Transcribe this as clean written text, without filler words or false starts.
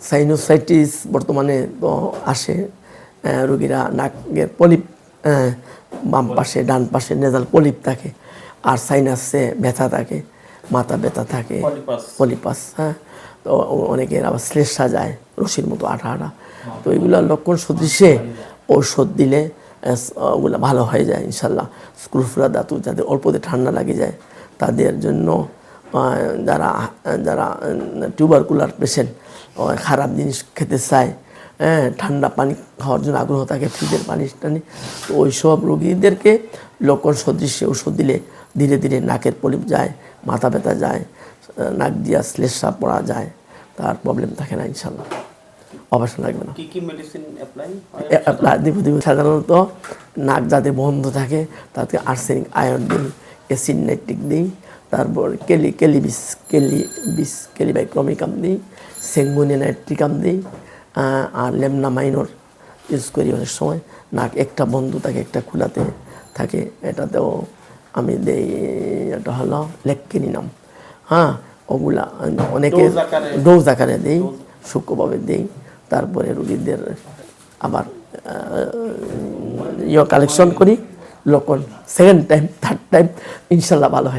Sinusitis বর্তমানে তো আসে, রোগীরা নাকের পলিপ, বাম পাশে ডান পাশে নেজাল পলিপ থাকে, আর সাইনাসে ব্যথা থাকে, মাথা ব্যথা থাকে, পলিপাস। হ্যাঁ, তো অনেকের আবার শ্লেষা যায় রশির মতো আঠা আঠা। তো এগুলো লক্ষণ সদৃশে ঔষধ দিলে ওগুলো ভালো হয়ে যায় ইনশাল্লাহ। স্ক্রুফুরা ধাতু যাদের অল্পতে ঠান্ডা লাগে যায় তাদের জন্য, যারা যারা টিউবারকুলার পেশেন্ট, খারাপ জিনিস খেতে চায়, হ্যাঁ, ঠান্ডা পানি খাওয়ার জন্য আগ্রহ থাকে, ফ্রিজের পানি টানি, তো ওই সব রোগীদেরকে লক্ষণ সদৃশ্যে ওষুধ দিলে ধীরে ধীরে নাকের পলিপ যায়, মাথা ব্যথা যায়, নাক দিয়া শ্লেষা পড়া যায়, তার প্রবলেম থাকে না ইনশাল্লাহ, অপারেশন লাগবে না। দিব সাধারণত নাক যাতে বন্ধ থাকে তাতে আর্সেনিক আয়ন দিই, অ্যাসিড নাইট্রিক দিই, তারপর কেলিবাইক্রমিকাম দিই, সেঙ্গুনিনাইট্রিকাম দিই, আর লেমনা মাইনর ইউজ করি অনেক সময়। নাক একটা বন্ধ থাকে একটা খোলাতে থাকে, এটাতেও আমি দেই। এটা হলো লেক্কিনিনাম। হ্যাঁ, ওগুলা অনেকে ডোজ আকারে দেই, সূক্ষ্মভাবে দেই। তারপরে রোগীদের আবার কালেকশন করি, লক্ষণ সেকেন্ড টাইম থার্ড টাইম ইনশাল্লাহ ভালো হয়।